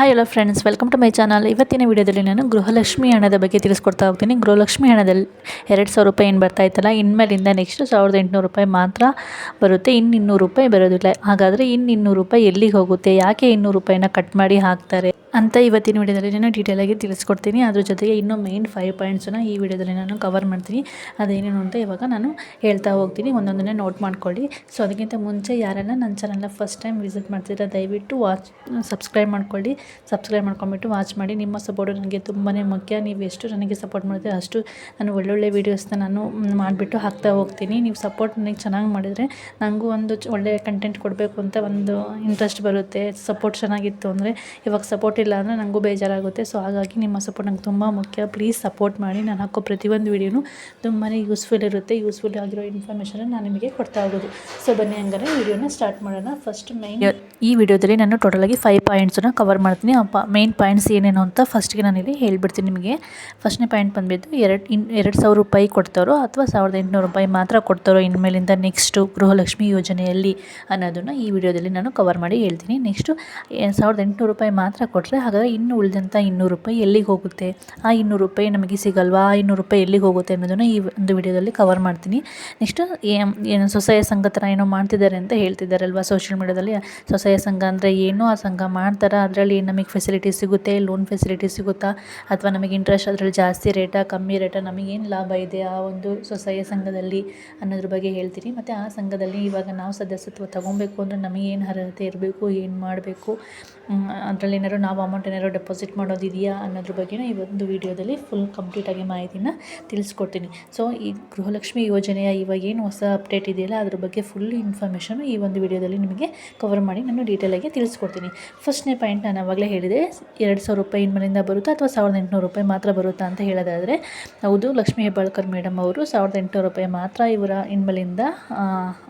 Hi hello friends, welcome to my channel. ಇವತ್ತಿನ ವಿಡಿಯೋದಲ್ಲಿ ನಾನು ಗೃಹಲಕ್ಷ್ಮಿ ಹಣದ ಬಗ್ಗೆ ತಿಳಿಸ್ಕೊಡ್ತಾ ಹೋಗ್ತೀನಿ. ಗೃಹಲಕ್ಷ್ಮಿ ಹಣದಲ್ಲಿ 2,000 ರೂಪಾಯಿ ಏನು ಬರ್ತಾ ಇತ್ತಲ್ಲ, ಇನ್ಮೇಲಿಂದ ನೆಕ್ಸ್ಟ್ 1,800 ರೂಪಾಯಿ ಮಾತ್ರ ಬರುತ್ತೆ. ಇನ್ನು 200 ರೂಪಾಯಿ ಬರೋದಿಲ್ಲ. ಹಾಗಾದರೆ ಇನ್ನು 200 ರೂಪಾಯಿ ಎಲ್ಲಿಗೆ ಹೋಗುತ್ತೆ, ಯಾಕೆ 200 ರೂಪಾಯಿನ ಕಟ್ ಮಾಡಿ ಹಾಕ್ತಾರೆ ಅಂತ ಇವತ್ತಿನ ವಿಡಿಯೋದಲ್ಲಿ ನಾನು ಡೀಟೇಲಾಗಿ ತಿಳಿಸ್ಕೊಡ್ತೀನಿ. ಅದ್ರ ಜೊತೆಗೆ ಇನ್ನೂ ಮೇನ್ 5 ಪಾಯಿಂಟ್ಸನ್ನು ಈ ವಿಡಿಯೋದಲ್ಲಿ ನಾನು ಕವರ್ ಮಾಡ್ತೀನಿ. ಅದೇನೇನು ಅಂತ ಇವಾಗ ನಾನು ಹೇಳ್ತಾ ಹೋಗ್ತೀನಿ, ಒಂದೊಂದನ್ನೇ ನೋಟ್ ಮಾಡ್ಕೊಳ್ಳಿ. ಸೊ ಅದಕ್ಕಿಂತ ಮುಂಚೆ ಯಾರೆಲ್ಲ ನನ್ನ ಚಾನಲ್ನ ಫಸ್ಟ್ ಟೈಮ್ ವಿಸಿಟ್ ಮಾಡ್ತಿದ್ರೆ ದಯವಿಟ್ಟು ಸಬ್ಸ್ಕ್ರೈಬ್ ಮಾಡ್ಕೊಳ್ಳಿ. ಸಬ್ಸ್ಕ್ರೈಬ್ ಮಾಡ್ಕೊಂಬಿಟ್ಟು ವಾಚ್ ಮಾಡಿ. ನಿಮ್ಮ ಸಪೋರ್ಟು ನನಗೆ ತುಂಬಾ ಮುಖ್ಯ. ನೀವು ಎಷ್ಟು ನನಗೆ ಸಪೋರ್ಟ್ ಮಾಡಿದ್ರೆ ಅಷ್ಟು ನಾನು ಒಳ್ಳೊಳ್ಳೆ ವೀಡಿಯೋಸ್ನ ನಾನು ಮಾಡಿಬಿಟ್ಟು ಹಾಕ್ತಾ ಹೋಗ್ತೀನಿ. ನೀವು ಸಪೋರ್ಟ್ ನನಗೆ ಚೆನ್ನಾಗಿ ಮಾಡಿದರೆ ನನಗೂ ಒಂದು ಒಳ್ಳೆಯ ಕಂಟೆಂಟ್ ಕೊಡಬೇಕು ಅಂತ ಒಂದು ಇಂಟ್ರೆಸ್ಟ್ ಬರುತ್ತೆ. ಸಪೋರ್ಟ್ ಚೆನ್ನಾಗಿತ್ತು ಅಂದರೆ, ಇವಾಗ ಸಪೋರ್ಟ್ ಇಲ್ಲ ಅಂದರೆ ನನಗೂ ಬೇಜಾರಾಗುತ್ತೆ. ಸೊ ಹಾಗಾಗಿ ನಿಮ್ಮ ಸಪೋರ್ಟ್ ನಂಗೆ ತುಂಬ ಮುಖ್ಯ. ಪ್ಲೀಸ್ ಸಪೋರ್ಟ್ ಮಾಡಿ. ನಾನು ಹಾಕೋ ಪ್ರತಿಯೊಂದು ವೀಡಿಯೋನು ತುಂಬಾ ಯೂಸ್ಫುಲ್ ಇರುತ್ತೆ. ಯೂಸ್ಫುಲ್ ಆಗಿರೋ ಇನ್ಫಾರ್ಮೇಷನ್ ನಾನು ನಿಮಗೆ ಕೊಡ್ತಾ ಹೋಗೋದು. ಸೊ ಬನ್ನಿ ಹಂಗಾರೆ ವಿಡಿಯೋನ ಸ್ಟಾರ್ಟ್ ಮಾಡೋಣ. ಫಸ್ಟ್ ಈ ವಿಡಿಯೋದಲ್ಲಿ ನಾನು ಟೋಟಲಾಗಿ 5 ಪಾಯಿಂಟ್ಸನ್ನು ಕವರ್ ಮಾಡ್ತೀನಿ. ಮೇನ್ ಪಾಯಿಂಟ್ಸ್ ಏನೇನು ಅಂತ ಫಸ್ಟ್ಗೆ ನಾನಿಲ್ಲಿ ಹೇಳ್ಬಿಡ್ತೀನಿ ನಿಮಗೆ. ಫಸ್ಟ್ನೇ ಪಾಯಿಂಟ್ ಬಂದುಬಿಟ್ಟು 2,000 ರೂಪಾಯಿ ಕೊಡ್ತಾರೋ ಅಥವಾ 1,800 ರೂಪಾಯಿ ಮಾತ್ರ ಕೊಡ್ತಾರೋ ಇನ್ಮೇಲಿಂದ ನೆಕ್ಸ್ಟು ಗೃಹಲಕ್ಷ್ಮಿ ಯೋಜನೆಯಲ್ಲಿ ಅನ್ನೋದನ್ನು ಈ ವಿಡಿಯೋದಲ್ಲಿ ನಾನು ಕವರ್ ಮಾಡಿ ಹೇಳ್ತೀನಿ. ನೆಕ್ಸ್ಟು 1,800 ರೂಪಾಯಿ ಮಾತ್ರ ಕೊಟ್ಟರೆ ಹಾಗಾದರೆ ಇನ್ನು ಉಳಿದಂಥ 200 ರೂಪಾಯಿ ಎಲ್ಲಿಗೆ ಹೋಗುತ್ತೆ, ಆ 200 ರೂಪಾಯಿ ನಮಗೆ ಸಿಗಲ್ವಾ, ಆ 200 ರೂಪಾಯಿ ಎಲ್ಲಿಗೆ ಹೋಗುತ್ತೆ ಅನ್ನೋದನ್ನು ಈ ಒಂದು ವಿಡಿಯೋದಲ್ಲಿ ಕವರ್ ಮಾಡ್ತೀನಿ. ನೆಕ್ಸ್ಟು ಏನು ಸ್ವಸಹಾಯ ಸಂಘ ಥರ ಏನೋ ಮಾಡ್ತಿದ್ದಾರೆ ಅಂತ ಹೇಳ್ತಿದ್ದಾರಲ್ವ ಸೋಷಿಯಲ್ ಮೀಡಿಯಾದಲ್ಲಿ. ಸ್ವಸಹಾಯ ಸಂಘ ಅಂದರೆ ಏನು, ಆ ಸಂಘ ಮಾಡ್ತಾರೆ, ಅದರಲ್ಲಿ ನಮಗೆ ಫೆಸಿಲಿಟಿ ಸಿಗುತ್ತೆ, ಲೋನ್ ಫೆಸಿಲಿಟಿ ಸಿಗುತ್ತಾ, ಅಥವಾ ನಮಗೆ ಇಂಟ್ರೆಸ್ಟ್ ಅದರಲ್ಲಿ ಜಾಸ್ತಿ ರೇಟಾ ಕಮ್ಮಿ ರೇಟಾ, ನಮಗೇನು ಲಾಭ ಇದೆ ಆ ಒಂದು ಸ್ವಸಹಾಯ ಸಂಘದಲ್ಲಿ ಅನ್ನೋದ್ರ ಬಗ್ಗೆ ಹೇಳ್ತೀನಿ. ಮತ್ತು ಆ ಸಂಘದಲ್ಲಿ ಇವಾಗ ನಾವು ಸದಸ್ಯತ್ವ ತೊಗೊಬೇಕು ಅಂದರೆ ನಮಗೇನು ಅರ್ಹತೆ ಇರಬೇಕು, ಏನು ಮಾಡಬೇಕು, ಅದರಲ್ಲಿ ಏನಾದ್ರು ನಾವು ಅಮೌಂಟ್ ಏನಾದ್ರು ಡೆಪಾಸಿಟ್ ಮಾಡೋದಿದೆಯಾ ಅನ್ನೋದ್ರ ಬಗ್ಗೆನೂ ಈ ಒಂದು ವಿಡಿಯೋದಲ್ಲಿ ಫುಲ್ ಕಂಪ್ಲೀಟಾಗಿ ಮಾಹಿತಿನ ತಿಳಿಸ್ಕೊಡ್ತೀನಿ. ಸೊ ಈ ಗೃಹಲಕ್ಷ್ಮಿ ಯೋಜನೆಯ ಇವಾಗ ಏನು ಹೊಸ ಅಪ್ಡೇಟ್ ಇದೆಯಲ್ಲ ಅದ್ರ ಬಗ್ಗೆ ಫುಲ್ ಇನ್ಫಾರ್ಮೇಷನು ಈ ಒಂದು ವಿಡಿಯೋದಲ್ಲಿ ನಿಮಗೆ ಕವರ್ ಮಾಡಿ ನಾನು ಡೀಟೇಲಾಗಿ ತಿಳಿಸ್ಕೊಡ್ತೀನಿ. ಫಸ್ಟ್ನೇ ಪಾಯಿಂಟ್ ನಾನು ಆವಾಗಲೇ ಹೇಳಿದೆ, 2,000 ರೂಪಾಯಿ ಇನ್ಮೇಲಿಂದ ಬರುತ್ತಾ ಅಥವಾ 1,800 ರೂಪಾಯಿ ಮಾತ್ರ ಬರುತ್ತಾ ಅಂತ ಹೇಳೋದಾದರೆ, ಹೌದು, ಲಕ್ಷ್ಮೀ ಹೆಬ್ಬಾಳ್ಕರ್ ಮೇಡಮ್ ಅವರು 1,800 ರೂಪಾಯಿ ಮಾತ್ರ ಇವರ ಇನ್ಮೇಲಿಂದ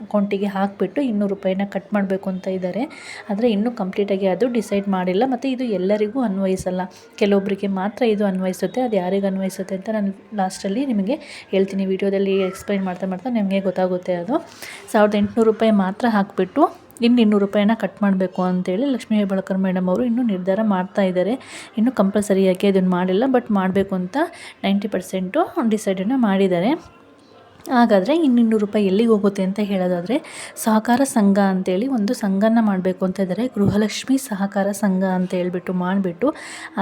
ಅಕೌಂಟಿಗೆ ಹಾಕಿಬಿಟ್ಟು 200 ರೂಪಾಯಿನ ಕಟ್ ಮಾಡಬೇಕು ಅಂತ ಇದ್ದಾರೆ. ಆದರೆ ಇನ್ನೂ ಕಂಪ್ಲೀಟಾಗಿ ಅದು ಡಿಸೈಡ್ ಮಾಡಿಲ್ಲ ಮತ್ತು ಇದು ಎಲ್ಲರಿಗೂ ಅನ್ವಯಿಸಲ್ಲ. ಕೆಲವೊಬ್ಬರಿಗೆ ಮಾತ್ರ ಇದು ಅನ್ವಯಿಸುತ್ತೆ. ಅದು ಯಾರಿಗೆ ಅನ್ವಯಿಸುತ್ತೆ ಅಂತ ನಾನು ಲಾಸ್ಟಲ್ಲಿ ನಿಮಗೆ ಹೇಳ್ತೀನಿ. ವಿಡಿಯೋದಲ್ಲಿ ಎಕ್ಸ್ಪ್ಲೈನ್ ಮಾಡ್ತಾ ನಿಮಗೆ ಗೊತ್ತಾಗುತ್ತೆ. ಅದು 1,800 ರೂಪಾಯಿ ಮಾತ್ರ ಹಾಕಿಬಿಟ್ಟು ಇನ್ನು 200 ರೂಪಾಯಿನ ಕಟ್ ಮಾಡಬೇಕು ಅಂತೇಳಿ ಲಕ್ಷ್ಮೀ ಹೆಬ್ಬಾಳ್ಕರ್ ಮೇಡಮ್ ಅವರು ಇನ್ನೂ ನಿರ್ಧಾರ ಮಾಡ್ತಾ ಇದ್ದಾರೆ. ಇನ್ನೂ ಕಂಪಲ್ಸರಿಯಾಗಿ ಅದನ್ನು ಮಾಡಿಲ್ಲ, ಬಟ್ ಮಾಡಬೇಕು ಅಂತ 90% ಡಿಸೈಡನ್ನು ಮಾಡಿದ್ದಾರೆ. ಹಾಗಾದರೆ ಇನ್ನು 200 ರೂಪಾಯಿ ಎಲ್ಲಿಗೆ ಹೋಗುತ್ತೆ ಅಂತ ಹೇಳೋದಾದರೆ, ಸಹಕಾರ ಸಂಘ ಅಂತೇಳಿ ಒಂದು ಸಂಘನ ಮಾಡಬೇಕು ಅಂತ ಇದ್ದಾರೆ. ಗೃಹಲಕ್ಷ್ಮಿ ಸಹಕಾರ ಸಂಘ ಅಂತ ಹೇಳ್ಬಿಟ್ಟು ಮಾಡಿಬಿಟ್ಟು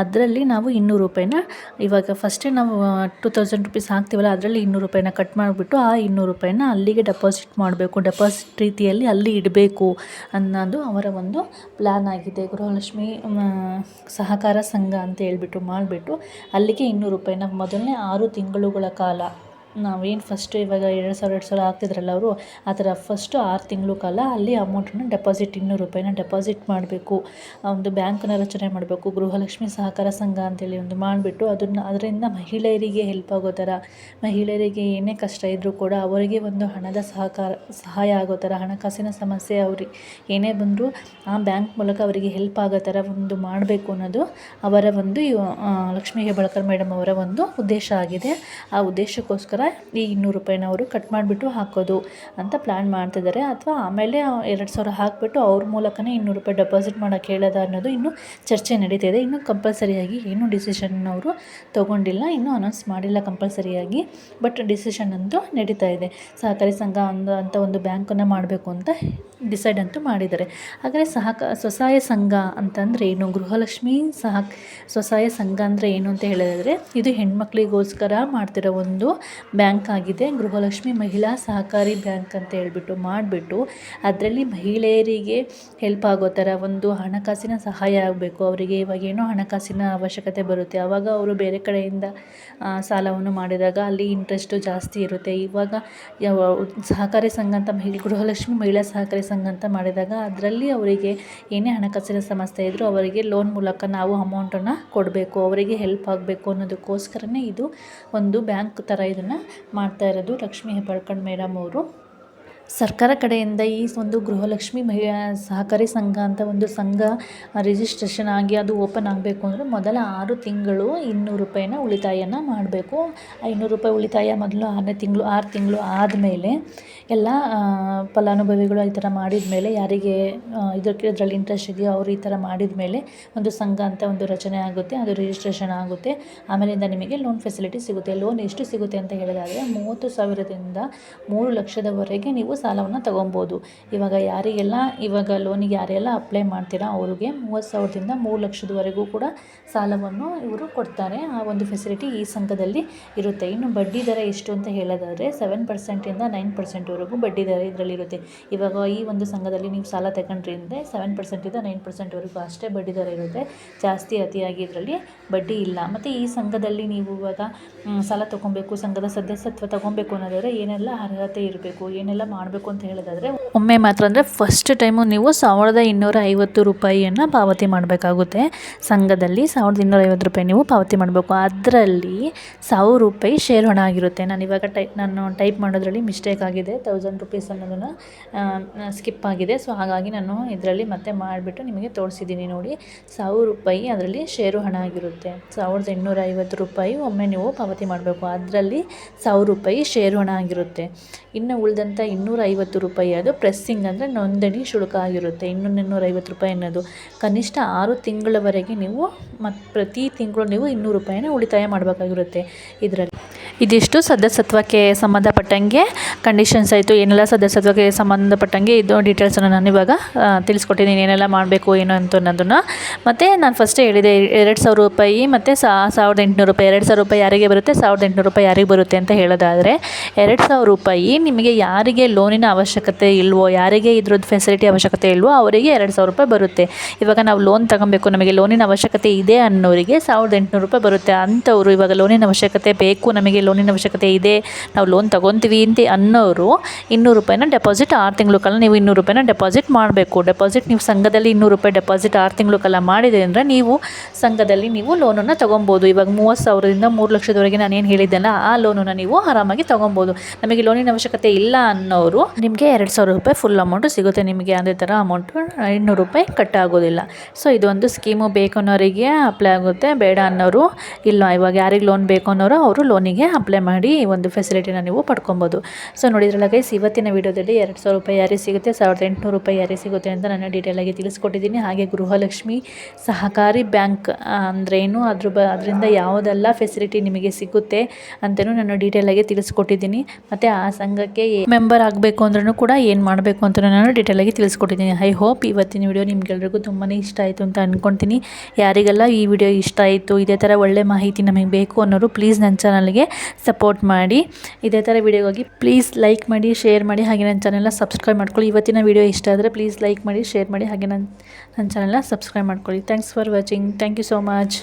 ಅದರಲ್ಲಿ ನಾವು 200 ರೂಪಾಯಿನ ಇವಾಗ ಫಸ್ಟೇ ನಾವು 2,000 ರೂಪೀಸ್ ಹಾಕ್ತೀವಲ್ಲ, ಅದರಲ್ಲಿ 200 ರೂಪಾಯಿನ ಕಟ್ ಮಾಡಿಬಿಟ್ಟು ಆ 200 ರೂಪಾಯಿನ ಅಲ್ಲಿಗೆ ಡೆಪಾಸಿಟ್ ಮಾಡಬೇಕು, ಡೆಪಾಸಿಟ್ ರೀತಿಯಲ್ಲಿ ಅಲ್ಲಿ ಇಡಬೇಕು ಅನ್ನೋದು ಅವರ ಒಂದು ಪ್ಲ್ಯಾನ್ ಆಗಿದೆ. ಗೃಹಲಕ್ಷ್ಮಿ ಸಹಕಾರ ಸಂಘ ಅಂತ ಹೇಳ್ಬಿಟ್ಟು ಮಾಡಿಬಿಟ್ಟು ಅಲ್ಲಿಗೆ 200 ರೂಪಾಯಿನ ಮೊದಲನೇ 6 ತಿಂಗಳುಗಳ ಕಾಲ ನಾವೇನು ಫಸ್ಟು ಇವಾಗ 2,000 ಹಾಕ್ತಿದ್ರಲ್ಲ ಅವರು, ಆ ಥರ ಫಸ್ಟು 6 ತಿಂಗಳು ಕಾಲ ಅಲ್ಲಿ ಅಮೌಂಟನ್ನು ಡೆಪಾಸಿಟ್ 200 ರೂಪಾಯಿನ ಡೆಪಾಸಿಟ್ ಮಾಡಬೇಕು. ಒಂದು ಬ್ಯಾಂಕನ್ನು ರಚನೆ ಮಾಡಬೇಕು, ಗೃಹಲಕ್ಷ್ಮಿ ಸಹಕಾರ ಸಂಘ ಅಂತೇಳಿ ಒಂದು ಮಾಡಿಬಿಟ್ಟು ಅದರಿಂದ ಮಹಿಳೆಯರಿಗೆ ಹೆಲ್ಪ್ ಆಗೋ ಥರ, ಮಹಿಳೆಯರಿಗೆ ಏನೇ ಕಷ್ಟ ಇದ್ದರೂ ಕೂಡ ಅವರಿಗೆ ಒಂದು ಹಣದ ಸಹಾಯ ಆಗೋ ಥರ, ಹಣಕಾಸಿನ ಸಮಸ್ಯೆ ಅವ್ರಿಗೆ ಏನೇ ಬಂದರೂ ಆ ಬ್ಯಾಂಕ್ ಮೂಲಕ ಅವರಿಗೆ ಹೆಲ್ಪ್ ಆಗೋ ಥರ ಒಂದು ಮಾಡಬೇಕು ಅನ್ನೋದು ಅವರ ಒಂದು ಲಕ್ಷ್ಮೀ ಹೆಬ್ಬಾಳ್ಕರ್ ಮೇಡಮ್ ಅವರ ಒಂದು ಉದ್ದೇಶ ಆಗಿದೆ. ಆ ಉದ್ದೇಶಕ್ಕೋಸ್ಕರ ಈ 200 ರೂಪಾಯಿನ ಅವರು ಕಟ್ ಮಾಡಿಬಿಟ್ಟು ಹಾಕೋದು ಅಂತ ಪ್ಲ್ಯಾನ್ ಮಾಡ್ತಿದ್ದಾರೆ. ಅಥವಾ ಆಮೇಲೆ 2,000 ಹಾಕಿಬಿಟ್ಟು ಅವ್ರ ಮೂಲಕನೇ 200 ರೂಪಾಯಿ ಡೆಪಾಸಿಟ್ ಮಾಡೋಕ್ಕೆ ಹೇಳೋದು ಅನ್ನೋದು ಇನ್ನೂ ಚರ್ಚೆ ನಡೀತಾ ಇದೆ. ಇನ್ನೂ ಕಂಪಲ್ಸರಿಯಾಗಿ ಏನೂ ಡಿಸಿಷನ್ ಅವರು ತೊಗೊಂಡಿಲ್ಲ, ಇನ್ನೂ ಅನೌನ್ಸ್ ಮಾಡಿಲ್ಲ ಕಂಪಲ್ಸರಿಯಾಗಿ, ಬಟ್ ಡಿಸಿಷನ್ ಅಂತೂ ನಡೀತಾ ಇದೆ. ಸಹಕಾರಿ ಸಂಘ ಅಂತ ಒಂದು ಬ್ಯಾಂಕನ್ನು ಮಾಡಬೇಕು ಅಂತ ಡಿಸೈಡ್ ಅಂತೂ ಮಾಡಿದ್ದಾರೆ. ಹಾಗಾದರೆ ಸ್ವಸಹಾಯ ಸಂಘ ಅಂತಂದರೆ ಏನು, ಗೃಹಲಕ್ಷ್ಮಿ ಸ್ವಸಹಾಯ ಸಂಘ ಅಂದರೆ ಏನು ಅಂತ ಹೇಳಿದ್ರೆ, ಇದು ಹೆಣ್ಮಕ್ಳಿಗೋಸ್ಕರ ಮಾಡ್ತಿರೋ ಒಂದು ಬ್ಯಾಂಕ್ ಆಗಿದೆ. ಗೃಹಲಕ್ಷ್ಮಿ ಮಹಿಳಾ ಸಹಕಾರಿ ಬ್ಯಾಂಕ್ ಅಂತ ಹೇಳ್ಬಿಟ್ಟು ಮಾಡಿಬಿಟ್ಟು ಅದರಲ್ಲಿ ಮಹಿಳೆಯರಿಗೆ ಹೆಲ್ಪ್ ಆಗೋ ಥರ ಒಂದು ಹಣಕಾಸಿನ ಸಹಾಯ ಆಗಬೇಕು. ಅವರಿಗೆ ಇವಾಗ ಏನೋ ಹಣಕಾಸಿನ ಅವಶ್ಯಕತೆ ಬರುತ್ತೆ, ಆವಾಗ ಅವರು ಬೇರೆ ಕಡೆಯಿಂದ ಸಾಲವನ್ನು ಮಾಡಿದಾಗ ಅಲ್ಲಿ ಇಂಟ್ರೆಸ್ಟು ಜಾಸ್ತಿ ಇರುತ್ತೆ. ಇವಾಗ ಸಹಕಾರಿ ಸಂಘ ಅಂತ ಗೃಹಲಕ್ಷ್ಮಿ ಮಹಿಳಾ ಸಹಕಾರಿ ಸಂಘ ಅಂತ ಮಾಡಿದಾಗ ಅದರಲ್ಲಿ ಅವರಿಗೆ ಏನೇ ಹಣಕಾಸಿನ ಸಮಸ್ಯೆ ಇದ್ದರೂ ಅವರಿಗೆ ಲೋನ್ ಮೂಲಕ ನಾವು ಅಮೌಂಟನ್ನು ಕೊಡಬೇಕು, ಅವರಿಗೆ ಹೆಲ್ಪ್ ಆಗಬೇಕು ಅನ್ನೋದಕ್ಕೋಸ್ಕರನೇ ಇದು ಒಂದು ಬ್ಯಾಂಕ್ ಥರ ಇದನ್ನು ಮಾಡ್ತಾ ಇರೋದು ಲಕ್ಷ್ಮೀ ಹೆಬ್ಬಾಳ್ಕರ್ ಮೇಡಮ್ ಅವರು. ಸರ್ಕಾರ ಕಡೆಯಿಂದ ಈ ಒಂದು ಗೃಹಲಕ್ಷ್ಮಿ ಮಹಿಳಾ ಸಹಕಾರಿ ಸಂಘ ಅಂತ ಒಂದು ಸಂಘ ರಿಜಿಸ್ಟ್ರೇಷನ್ ಆಗಿ ಅದು ಓಪನ್ ಆಗಬೇಕು ಅಂದರೆ ಮೊದಲ 6 ತಿಂಗಳು 200 ರೂಪಾಯಿನ ಉಳಿತಾಯನ ಮಾಡಬೇಕು. 500 ರೂಪಾಯಿ ಉಳಿತಾಯ ಮೊದಲು 6ನೇ ತಿಂಗಳು 6 ತಿಂಗಳು ಆದಮೇಲೆ ಎಲ್ಲ ಫಲಾನುಭವಿಗಳು ಈ ಥರ ಮಾಡಿದ ಮೇಲೆ ಯಾರಿಗೆ ಇದರಲ್ಲಿ ಇಂಟ್ರೆಸ್ಟ್ ಇದೆಯೋ ಅವರು ಈ ಥರ ಮಾಡಿದ ಮೇಲೆ ಒಂದು ಸಂಘ ಅಂತ ಒಂದು ರಚನೆ ಆಗುತ್ತೆ, ಅದು ರಿಜಿಸ್ಟ್ರೇಷನ್ ಆಗುತ್ತೆ. ಆಮೇಲಿಂದ ನಿಮಗೆ ಲೋನ್ ಫೆಸಿಲಿಟಿ ಸಿಗುತ್ತೆ. ಲೋನ್ ಎಷ್ಟು ಸಿಗುತ್ತೆ ಅಂತ ಹೇಳಿದಾದರೆ 30,000ದಿಂದ 3 ಲಕ್ಷದವರೆಗೆ ನೀವು ಸಾಲವನ್ನು ತಗೊಬೋದು. ಇವಾಗ ಲೋನಿಗೆ ಯಾರೆಲ್ಲ ಅಪ್ಲೈ ಮಾಡ್ತೀರಾ ಅವ್ರಿಗೆ 30,000ದಿಂದ 3 ಲಕ್ಷದವರೆಗೂ ಕೂಡ ಸಾಲವನ್ನು ಇವರು ಕೊಡ್ತಾರೆ. ಆ ಒಂದು ಫೆಸಿಲಿಟಿ ಈ ಸಂಘದಲ್ಲಿ ಇರುತ್ತೆ. ಇನ್ನು ಬಡ್ಡಿ ದರ ಎಷ್ಟು ಅಂತ ಹೇಳೋದಾದರೆ 7%ಇಂದ 9%ವರೆಗೂ ಬಡ್ಡಿ ದರ ಇದರಲ್ಲಿರುತ್ತೆ. ಇವಾಗ ಈ ಒಂದು ಸಂಘದಲ್ಲಿ ನೀವು ಸಾಲ ತಗೊಂಡ್ರಿ ಅಂದರೆ 7%ಇಂದ 9%ವರೆಗೂ ಅಷ್ಟೇ ಬಡ್ಡಿ ದರ ಇರುತ್ತೆ. ಜಾಸ್ತಿ ಅತಿಯಾಗಿ ಇದರಲ್ಲಿ ಬಡ್ಡಿ ಇಲ್ಲ. ಮತ್ತು ಈ ಸಂಘದಲ್ಲಿ ನೀವು ಇವಾಗ ಸಾಲ ತೊಗೊಬೇಕು, ಸಂಘದ ಸದಸ್ಯತ್ವ ತೊಗೊಬೇಕು ಅನ್ನೋದಾದರೆ ಏನೆಲ್ಲ ಅರ್ಹತೆ ಇರಬೇಕು, ಏನೆಲ್ಲ ಮಾಡಬೇಕು ಅಂತ ಹೇಳೋದಾದರೆ ಒಮ್ಮೆ ಮಾತ್ರ ಅಂದರೆ ಫಸ್ಟ್ ಟೈಮು ನೀವು 1,250 ರೂಪಾಯಿಯನ್ನು ಪಾವತಿ ಮಾಡಬೇಕಾಗುತ್ತೆ. ಸಂಘದಲ್ಲಿ 1,250 ರೂಪಾಯಿ ನೀವು ಪಾವತಿ ಮಾಡಬೇಕು. ಅದರಲ್ಲಿ 1,000 ರೂಪಾಯಿ ಶೇರ್ ಹಣ ಆಗಿರುತ್ತೆ. ನಾನು ಟೈಪ್ ಮಾಡೋದ್ರಲ್ಲಿ ಮಿಸ್ಟೇಕ್ ಆಗಿದೆ, 1,000 ರೂಪೀಸ್ ಅನ್ನೋದನ್ನು ಸ್ಕಿಪ್ ಆಗಿದೆ. ಸೊ ಹಾಗಾಗಿ ನಾನು ಇದರಲ್ಲಿ ಮತ್ತೆ ಮಾಡಿಬಿಟ್ಟು ನಿಮಗೆ ತೋರಿಸಿದ್ದೀನಿ ನೋಡಿ. 1,000 ರೂಪಾಯಿ ಅದರಲ್ಲಿ ಷೇರು ಹಣ ಆಗಿರುತ್ತೆ. 1,850 ರೂಪಾಯಿ ಒಮ್ಮೆ ನೀವು ಪಾವತಿ ಮಾಡಬೇಕು. ಅದರಲ್ಲಿ 1,000 ರೂಪಾಯಿ ಷೇರು ಹಣ ಆಗಿರುತ್ತೆ. ಇನ್ನು ಉಳಿದಂಥ 250 ರೂಪಾಯಿ ಅದು ಪ್ರೆಸ್ಸಿಂಗ್ ಅಂದರೆ ನೋಂದಣಿ ಶುಲ್ಕ ಆಗಿರುತ್ತೆ. 250 ರೂಪಾಯಿ ಅನ್ನೋದು ಕನಿಷ್ಠ 6 ತಿಂಗಳವರೆಗೆ ನೀವು ಪ್ರತಿ ತಿಂಗಳು ನೀವು 200 ರೂಪಾಯಿನ ಉಳಿತಾಯ ಮಾಡಬೇಕಾಗಿರುತ್ತೆ. ಇದಿಷ್ಟು ಸದಸ್ಯತ್ವಕ್ಕೆ ಸಂಬಂಧಪಟ್ಟಂಗೆ ಕಂಡೀಷನ್ಸ್ ಆಯಿತು. ಏನೆಲ್ಲ ಸದಸ್ಯತ್ವಕ್ಕೆ ಸಂಬಂಧಪಟ್ಟಂಗೆ ಇದು ಡೀಟೇಲ್ಸನ್ನು ನಾನು ಇವಾಗ ತಿಳಿಸ್ಕೊಟ್ಟಿದ್ದೀನಿ, ಏನೆಲ್ಲ ಮಾಡಬೇಕು ಏನು ಅಂತ ಅನ್ನೋದನ್ನು. ಮತ್ತು ನಾನು ಫಸ್ಟೇ ಹೇಳಿದೆ 2,000 ರೂಪಾಯಿ ಮತ್ತು 1,800 ರೂಪಾಯಿ. 2,000 ರೂಪಾಯಿ ಯಾರಿಗೆ ಬರುತ್ತೆ, 1,800 ರೂಪಾಯಿ ಯಾರಿಗೆ ಬರುತ್ತೆ ಅಂತ ಹೇಳೋದಾದರೆ 2,000 ರೂಪಾಯಿ ನಿಮಗೆ ಯಾರಿಗೆ ಲೋನಿನ ಅವಶ್ಯಕತೆ ಇಲ್ವೋ, ಯಾರಿಗೆ ಇದ್ರದ್ದು ಫೆಸಿಲಿಟಿ ಅವಶ್ಯಕತೆ ಇಲ್ವೋ ಅವರಿಗೆ 2,000 ರೂಪಾಯಿ ಬರುತ್ತೆ. ಇವಾಗ ನಾವು ಲೋನ್ ತಗೊಬೇಕು, ನಮಗೆ ಲೋನಿನ ಅವಶ್ಯಕತೆ ಇದೆ ಅನ್ನೋರಿಗೆ 1,800 ರೂಪಾಯಿ ಬರುತ್ತೆ. ಅಂಥವ್ರು ಇವಾಗ ಲೋನಿನ ಅವಶ್ಯಕತೆ ಬೇಕು, ನಮಗೆ ಲೋನಿನ ಅವಶ್ಯಕತೆ ಇದೆ, ನಾವು ಲೋನ್ ತೊಗೊತೀವಿ ಅಂತ ಅನ್ನೋರು 200 ರೂಪಾಯಿನ ಡೆಪಾಸಿಟ್ 6 ತಿಂಗಳು ಕಾಲ ನೀವು 200 ರೂಪಾಯಿನ ಡೆಪಾಸಿಟ್ ಮಾಡಬೇಕು. ನೀವು ಸಂಘದಲ್ಲಿ 200 ರೂಪಾಯಿ ಡೆಪಾಸಿಟ್ 6 ತಿಂಗಳು ಕಾಲ ಮಾಡಿದೆ ಅಂದರೆ ನೀವು ಸಂಘದಲ್ಲಿ ನೀವು ಲೋನನ್ನು ತೊಗೊಬೋದು. ಇವಾಗ 30,000ದಿಂದ 3 ಲಕ್ಷದವರೆಗೆ ನಾನೇನು ಹೇಳಿದ್ದೆನಲ್ಲ ಆ ಲೋನನ್ನು ನೀವು ಆರಾಮಾಗಿ ತೊಗೊಬೋದು. ನಮಗೆ ಲೋನಿನ ಅವಶ್ಯಕತೆ ಇಲ್ಲ ಅನ್ನೋರು ನಿಮಗೆ 2,000 ರೂಪಾಯಿ ಫುಲ್ ಅಮೌಂಟು ಸಿಗುತ್ತೆ. ನಿಮಗೆ ಅದೇ ಥರ ಅಮೌಂಟು 200 ರೂಪಾಯಿ ಕಟ್ ಆಗೋದಿಲ್ಲ. ಸೊ ಇದೊಂದು ಸ್ಕೀಮು ಬೇಕು ಅನ್ನೋರಿಗೆ ಅಪ್ಲೈ ಆಗುತ್ತೆ, ಬೇಡ ಅನ್ನೋರು ಇಲ್ಲ. ಇವಾಗ ಯಾರಿಗೆ ಲೋನ್ ಬೇಕು ಅನ್ನೋರು ಅವರು ಲೋನಿಗೆ ಅಪ್ಲೈ ಮಾಡಿ ಈ ಒಂದು ಫೆಸಿಲಿಟಿನ ನೀವು ಪಡ್ಕೊಬೋದು. ಸೊ ನೋಡಿದ್ರಲ್ಲ ಗೈಸ್, ಇವತ್ತಿನ ವಿಡಿಯೋದಲ್ಲಿ 2,000 ರೂಪಾಯಿ ಯಾರಿಗೆ ಸಿಗುತ್ತೆ, 1,800 ರೂಪಾಯಿ ಯಾರಿಗೆ ಸಿಗುತ್ತೆ ಅಂತ ನಾನು ಡೀಟೇಲಾಗಿ ತಿಳಿಸ್ಕೊಟ್ಟಿದ್ದೀನಿ. ಹಾಗೆ ಗೃಹಲಕ್ಷ್ಮಿ ಸಹಕಾರಿ ಬ್ಯಾಂಕ್ ಅಂದ್ರೇನು, ಅದರಿಂದ ಯಾವುದೆಲ್ಲ ಫೆಸಿಲಿಟಿ ನಿಮಗೆ ಸಿಗುತ್ತೆ ಅಂತಲೂ ನಾನು ಡೀಟೇಲಾಗಿ ತಿಳಿಸ್ಕೊಟ್ಟಿದ್ದೀನಿ. ಮತ್ತು ಆ ಸಂಘಕ್ಕೆ ಮೆಂಬರ್ ಆಗಬೇಕು ಅಂದ್ರೂ ಕೂಡ ಏನು ಮಾಡಬೇಕು ಅಂತ ನಾನು ಡೀಟೇಲಾಗಿ ತಿಳಿಸ್ಕೊಟ್ಟಿದ್ದೀನಿ. ಐ ಹೋಪ್ ಇವತ್ತಿನ ವಿಡಿಯೋ ನಿಮಗೆಲ್ಲರಿಗೂ ತುಂಬಾ ಇಷ್ಟ ಆಯಿತು ಅಂತ ಅಂದ್ಕೊಳ್ತೀನಿ. ಯಾರಿಗೆಲ್ಲ ಈ ವಿಡಿಯೋ ಇಷ್ಟ ಆಯಿತು, ಇದೇ ಥರ ಒಳ್ಳೆ ಮಾಹಿತಿ ನಮಗೆ ಬೇಕು ಅನ್ನೋರು ಪ್ಲೀಸ್ ನನ್ನ ಚಾನಲ್ಗೆ ಸಪೋರ್ಟ್ ಮಾಡಿ. ಇದೇ ಥರ ವಿಡಿಯೋಗಾಗಿ ಪ್ಲೀಸ್ ಲೈಕ್ ಮಾಡಿ, ಶೇರ್ ಮಾಡಿ, ಹಾಗೆ ನನ್ನ ಚಾನಲ್ನ ಸಬ್ಸ್ಕ್ರೈಬ್ ಮಾಡ್ಕೊಳ್ಳಿ. ಇವತ್ತಿನ ವಿಡಿಯೋ ಇಷ್ಟ ಆದರೆ ಪ್ಲೀಸ್ ಲೈಕ್ ಮಾಡಿ, ಶೇರ್ ಮಾಡಿ, ಹಾಗೆ ನನ್ನ ಚಾನಲ್ನ ಸಬ್ಸ್ಕ್ರೈಬ್ ಮಾಡ್ಕೊಳ್ಳಿ. Thanks for watching. Thank you so much.